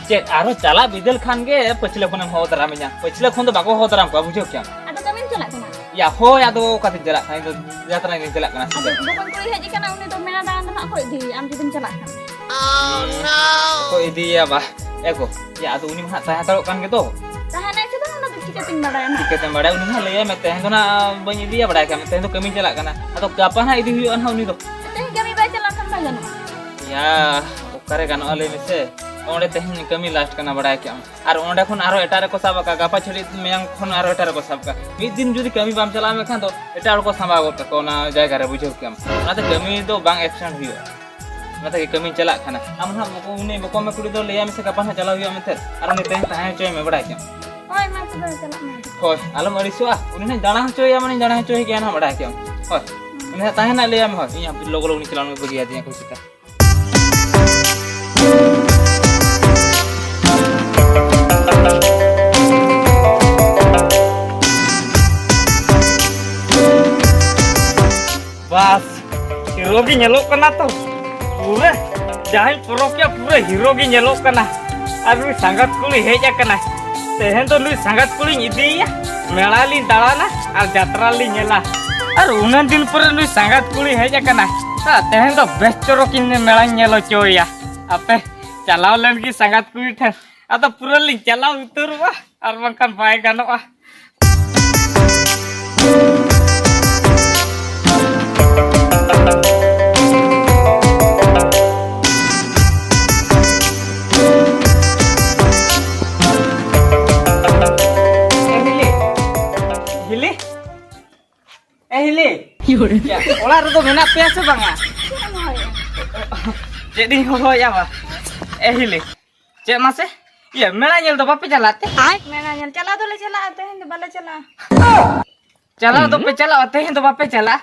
Check आरो चला बिदल खान के पछले खन हो दराम nya पछले खन तो बाको हो दराम का बुझो क्या Ada kami celak kena. या हो या तो कति जला खाइ तो यात्रा नि जला कना Ada bukan kuli haji kena uni tu mena dan nak koi di am jidin celak kan. तो इदी या बा एको या तो उनी मा ताया तारो kan gitu Tahan aja tu nak kita ting badan. kita bada uनी मा लय में तहन तो ना बन इदी या बड़ा का तहन तो कमी जला कना तो कापा ना इदी हुई अन उनी तो Teh kami baca celak kan badan. या ओकरे गानो अले में से ओंडे तहन कमी लास्ट कना बड़ा क्या और ओंडे खन आरो एटारे को साबा का गापा छड़ी मेयang खन आरो एटारे को साबका मिद दिन जुदी कमी बाम चला में खान तो एटार को साबा गो तको ना जायगा रे बुझो क्या नाते कमी तो बांग एक्शन हुई नाते कमी चला खाना हम ना को उनी बको में कुड़ी दो लेया में से कपा ना चला हुई में थे और उनी तहन ताहे चोय में बड़ा क्या Oi mak tu celak mak. होय आलम अरिसवा उनी ने जाना चोय या माने जाना चोय क्या ना बड़ा क्या होय उनी ताहे ना लेया में होय यहां लोग लोग निकलाने को बगिया दिया कुछ का बस हीरो की nyelok kena tuh पूरे जाहे प्रोक्या पूरे हीरो की nyelok kena अभी संगत कुली हेजा kena तेहन तो लुई संगत कुली इदी या मेला ली दालाना और यात्रा ली nyela और उन दिन पर लुई संगत कुली हेजा kena तेहन तो बेस्ट चोरो की मेला nyelo coy ya apa चलाव लेन की संगत कुली ठन atau पूरा ली चलाव उतर wah और बंkan bae ganoa ya, olah itu menak biasa bangga. Jadi hoho ya pak. Hili, cek mas ya menak nyel tuh papi jalan teh. Mena nyal celak tu le celak teh tu bala celak. Jalan tuh pecala, teh itu papi jalan.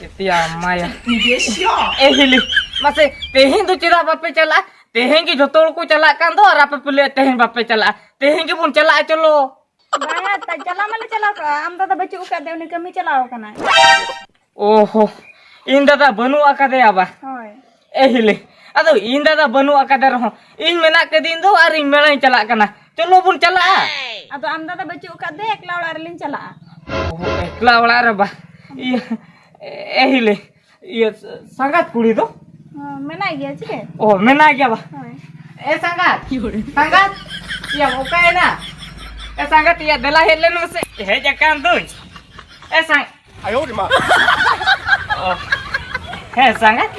Itu ya Maya. Hili, mas teh itu cira papi jalan. Teh ki jotol ku jalan kan tuh apa pilih teh papi jalan. Teh ki pun jalan aja lo. Baya tak celak mana celak am dah baca ukat deh uni kami celak kena. Oh, indah dah benu akade apa? Oi. Hili, aduh indah dah benu akade roh. In menak ke din tuh ari menak jalan kena. Colo pun jalan. Atau am dah baca ukat deh eklau larlin celak. Oh, ekla wala raba. Iya, hili. Iya, sangat kuli tuh. Mena iya sih. Oh, menak ya bah. Oi. Sangat. Sangat. Iya, oke na. Sangat iya dela helen mase. Jakan tuh. Sang. Ayo di mana? Oh. Sangat.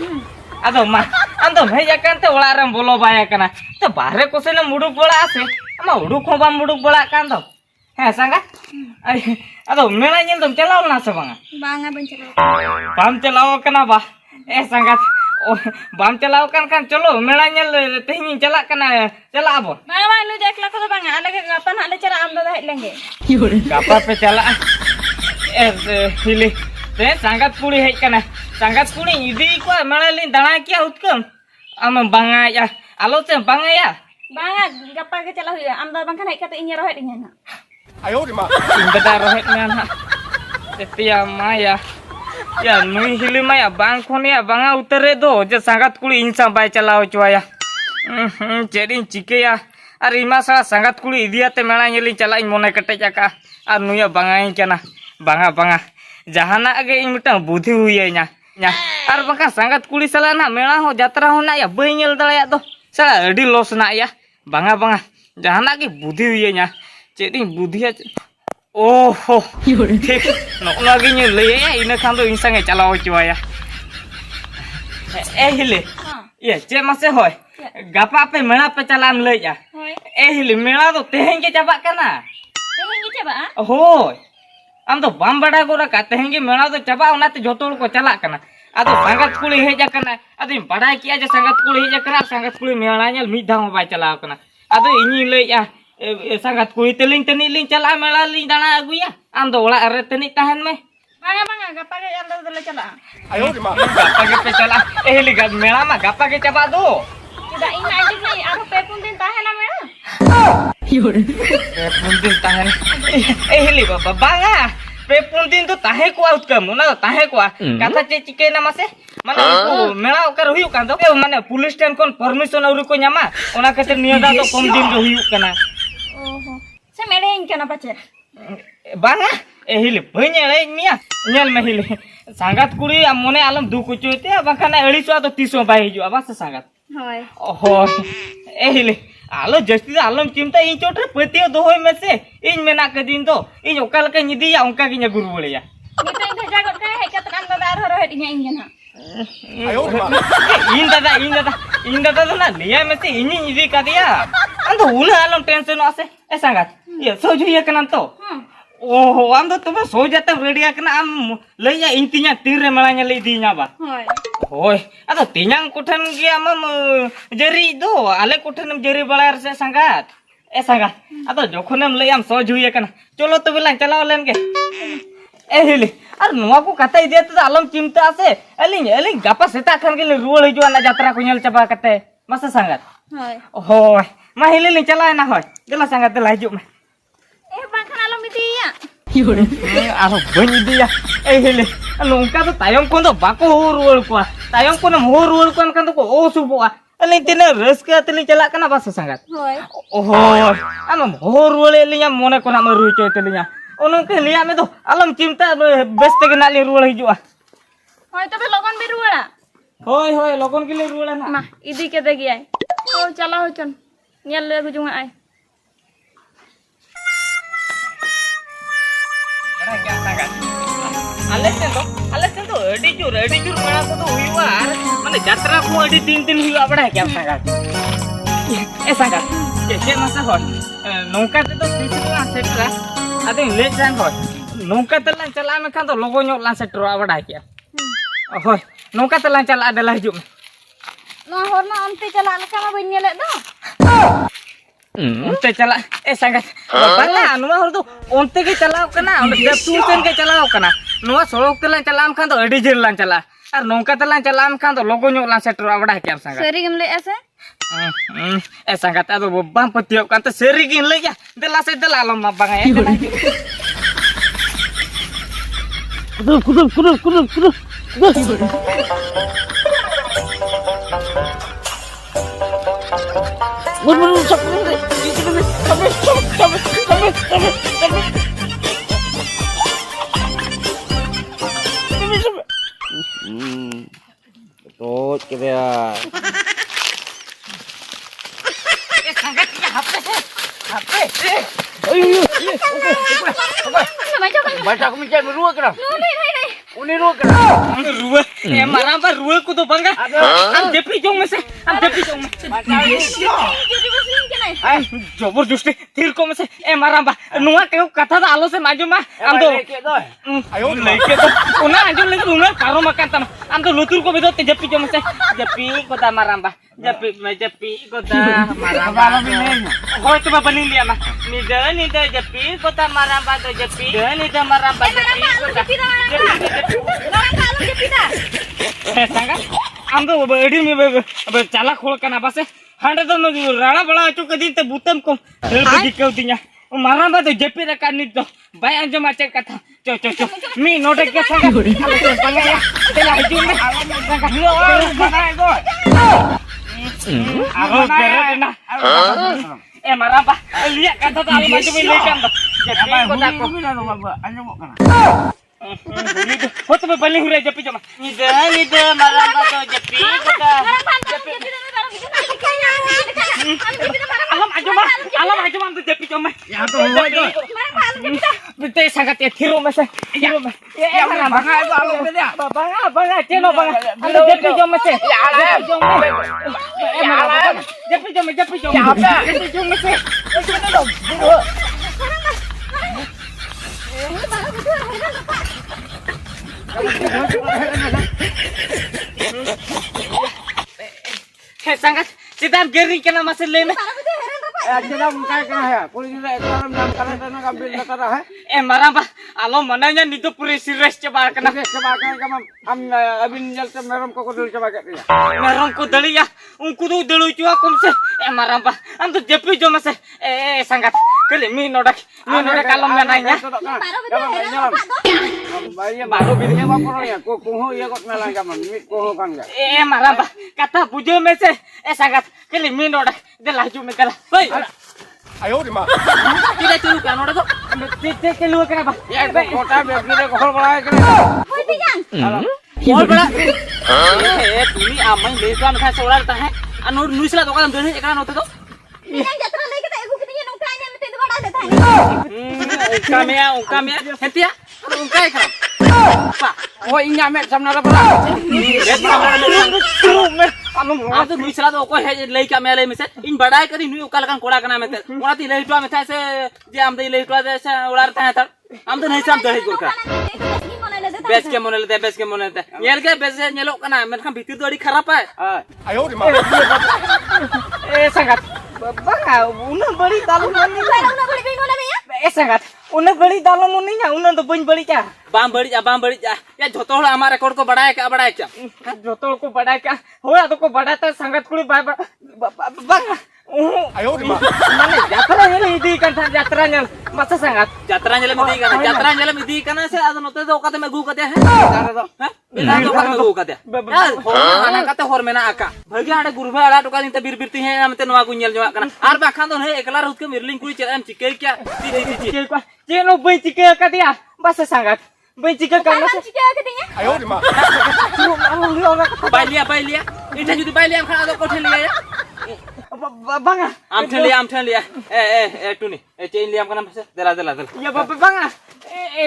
Aduh mah. Antum jakan tuh wala ram bolo baya kana. Tuh bahre kosena muduk bola ase. Ama uduk ko bam muduk bola kan tuh. Sangat. Aduh mena nyel tuh celaw na sabanga. Banga ben celak. Bam celaw kana bah. Sangat. Oh, bam celaw kan colo mena nyel tehing celak kana celak apa? Banga lu dek lah kau banga. Ada ke kapan ada celak am dah lenge. Gapa pe celak. Hili. Teh sangat kuli hej kana. Sangat kuli idi ko mena lin dana kia utkum. Am banga ya. Alo se banga ya. Banga gapa ke celak ya. Am dah bangkan hej kata inya rohet dengan. Ayo di mana? Indah dah rohet na. Setia Maya. Ya nui hili Maya bang khoni ya banga utere do je sangat kuli insa bai chalao cuaya. Jadi cike ya. Ari masa sangat kuli idiate mena nyelin calain mone kete jaka. Ar nuya bangain kana. Banga. Jahana age ing mitang budhi huye nya. Ar bangka sangat kuli salana mena ho jatra ho na ya bai nyel dalaya do. Sala adi los na ya. Banga. Jahana age budhi huye nya. Jadi budhi ya. Oh, ठीक नोगी new ले इन खान तो इंसांगे चलाओ चुया हिले ये चे मासे होय गापा पे मेला पे चलाम ले जा हिले मेला तो तेहें के चाबा कना Teh ini coba. होय आम तो बम बड़ा गोरा का तेहें के मेला तो चाबा उनाते जोतोल को चला कना आदो संगत कुली हेजा कना आदो बड़ा किया जे संगत कुली हेजा कना संगत कुली मेला न्यल मिद धाव बाय चलाओ कना आदो इनी ले जा sangat kulit teling teniling cala mela ling dana agu ya ando ola are tenik tahan me Banga gapa ke am dah celak. Ayo di mana? gapa ke pecala ligat mela mah gapa ke capa do Tidak ini aja nih. Aku pepun din tahan na mena. puntin tahan li baba banga पे पुन दिन तो ताहे को outcome ना ताहे को कथा चे चिके ना मासे माने उनको मेला ओकर हुयु कान दो माने पुलिस स्टेशन कोन परमिशन अउरी को ᱧᱟᱢᱟ ओना खातिर निया दा तो कम दिन रे हुयु कना ओहो से मेरे इन केना पचे बांगा एहिले बनेळे मिया नेल मेहिले सांगात कुड़ी आ मने आलम दु कुचुते बाखाना अळीसो तो 30 बाय हिजु आबा से सांगात होय ओहो एहिले आलो जस्ती आलम चिंता इन चोटरे पतियो दोहोय मेसे इन मेना कदिन तो इन ओका लका निदिया उनका गिnya गुरु बळेया ni तो भेजा गट का है के तकान दादा हरो हेट इन केना 哎呦我的妈！ इन दादा तो ना लिया मेसे इन इदी कदिया अंदो उना आलम टेंशन आसे ए सांगात ये सोजु ये कनन तो ओहो आम तो तबे सो जाते रेडिया कना आम लइया इन तिया तीर रे मेला ले दिया बा होय होय अदो तियां कुठन गे आम जरी दो आले कुठन जरी बळार से सांगात ए सांगात अदो जोखनम लइयाम सोजु ये कना चलो तो बेला चलाव लेन के ए हेले अर नुआ को कथा इदे तो आलम चिंता आसे एलिंग गापा सेता खान के रुवल हिजु ना यात्रा को नेल चबा कते मासे सांगात होय होय मा हेले ले चला ना होय देला सांगात देला हिजु में ए बाखन आलो मिदिया आरो बनी दिया ए हेले नोंका तो तायम कोन तो बाको रुवल को तायम कोन हो रुवल कोन kan तो ओ सुबोआ एलिंग तिने रस्का तली चला कना बासे सांगात होय ओहो आम हो रुवल एलिया मोने कोना म रुचो तलिया ओनके लिया में तो आलम चिंता बेस्ते के नाली रुवल हिजुआ होय तबे लगन बे रुवड़ा होय होय लोगन के लिए रुवल ना मा इदी के दे गया ओ चला हो चन नेल ले गुजुंगा आय बड़ा क्या सांगात आले से तो अडी जुर मेला को तो हुईवा माने यात्रा को अडी तीन हुईवा बड़ा क्या सांगात ए सांगात के मासे हो नौका ते तो तीसरा सेटरा अदे ले जान हो नौका तला चला में खान तो लोगो ᱧᱚᱜ ला सेटरा बड़ा क्या होय नौका तला चला देला हिजु ना होरना अंते चला लका मा बइन नेले दो उनते चला ए संगत बाला नुवा हर तो उनते के चलाव कना देवतुर सेन के चलाव कना नुवा सड़क तला चलाम खान तो अडी जेर लान चला और नौका तला चलाम खान तो लोगो ᱧᱚᱜ ला सेटरा बड़ा क्या संगत सरी गम ले ऐसे ए संगत आदो बाम पतियो कान तो सेरी गिन ले या देला से देला लम बांगा ए कुदुल Tốt cái đây à. ए संगत या हापे Baca aku mencari beruang kena. नुले नहीं नहीं Uni ruang kena. रुवे ए मारा पर रुवे को तो बंगा हम जेपी जोंग में से हम जेपी जोंग में जुदी बसिन के नहीं ए जबरदस्ती तीर को में से ए मारा बा नुवा के कथा दा आलो से माजू मा हम तो लेके तो उना आजो लेके उना कारो मकान तम हम तो लुतुर को बेदो जेपी जोंग में से जेपी को दा मारा बा जेपी को दा मारा बा होय तो बनी लिया मा निदा जेपी को दा मारा बा तो जेपी निदा मारा बा जेपी को दा orang kalau dia pindah सांगा आम तो बड़ी में चाला खोल कना बसे हांडे तो राणा बड़ा अचो कदी ते बुतम को हेल बदी कवतिया मारा बा तो जेपी रे कानी तो बाय अंजो माचे कथा चो मी नोटे के सांगा पंगा तेला हिजु में सांगा गो आरो बेरे ना ए मारा बा लिया कथा तो आलो माचे में लेकन तो जेपी को दा को Anjing mau kena. हो तो बल्ले हुरे जेपी जमा निदा मारा बा तो जेपी को दा alam aja mam tu jepi cuma Ya tuh itu. betul sangat ya thiru mas ya Bangga itu alu beda. bangga ceno bangga ada jepi cuma mas jepi cuma sangat kita gering kena masih lena Kita bukan kena ya. Polisi itu dalam karena ambil kata marah pak alo mananya nitu puri serius coba kena coba kan am abin jal se merom ko dul coba kat dia. merong ko dali ya unku tu dulu cua kumse maramba am tu jepi jo mase sangat kali mi nodak kalom menanya baru bidnya apa poro ya ko kuho ya kot melang kaman mit kuho kan ga. maramba kata bujo mese sangat kali mi nodak de laju me kala hoi 哎呦我的妈！ tidak culu kan nodak te culu kenapa Ya kota be kire ko bala kire. Hoy tigang. Hol bala tuni amai lesuan kha solar ta hai anu nuisla dokan doni ekana note to Tigang jatra lagi kita ibu kita nungka nya mete bada de thani. ungka mea hentia ungka ekana pa Oh inya met samna bala. anu nuisla do ko he lei ka mele mese in badai kari nui ukal kan koda kana mete onati lei to mete se je am dei lei to de se ular ta ta am to nahi sam dei gorka bes ke monele de nyel ke bes nyelok kana men kan bhitir do adi kharap hai 哎呦我的妈！ sangat banga una bari dalam mani Kalau nak beli bingung nabi ya. sangat una bari dalam mani nya una to bain bari cha bam bari ja ya joto hol amar record ko badai cha joto ko badai ka hoya to ko badata sangat kuli banga 哎呦我的妈！ mane jatra nyel idi kan jatra nyel masa sangat jatra nyel idi kan se ado note do kate me gu kate hai ha bila do kate me gu kate ya ana kate hor mena aka bhagi ade gurba ala to kalin te bir birti hai amte noa gu nyel jwa kana ar ba khan do he ekla rut ke mirling kuli cheram chike kya ti je no bai chike ka dia masa sangat bai chike kana Kalau cikgu katanya. 哎呦我的妈！ bai lia ita judi bai lia khan ado ko theli ya banga am theli tuni chain liam kana mase dela ya banga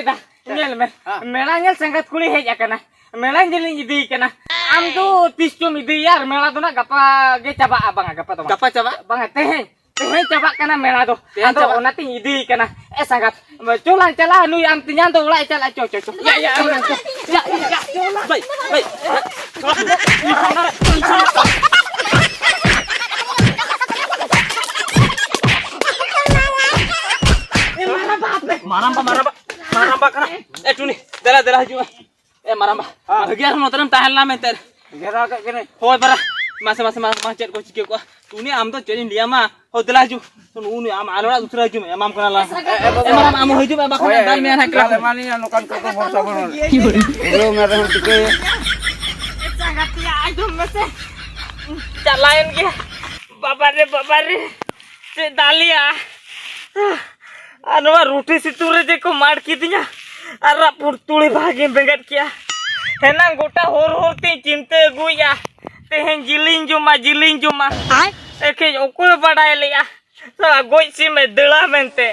da nyel me mela nyel sangat kuli he jakana mela jeli idi kana am tu tistum idi yar mela tu na gapa ge coba abang gapa to gapa coba banga teh coba kana mela tu ado onati idi kana sangat culang cala nu am tinyan tu ulai cala co ya baik maramba kana tuni dela haju maramba bagian notaram tahanla me ter Gera ka kene. hoy bara masa macet ko chike ko tuni am to cherin liya ma ho dela haju sun uni am alora dusra haju me am kana la maram am haju ba kana dal me ana Kala mani anu kan ko bangsa bono. Ro mere hon tike. sangat ya aduh mese chalain ke babare se dalia anwa रोटी से तुरे जे को मार की दिया अरा पुरतुली भागे बेगट किया है ना गोटा होर ते चिंते गुया तेहन जिलिंग जुमा एके ओको बड़ाय लिया सा गोई सी में दड़ा मेंते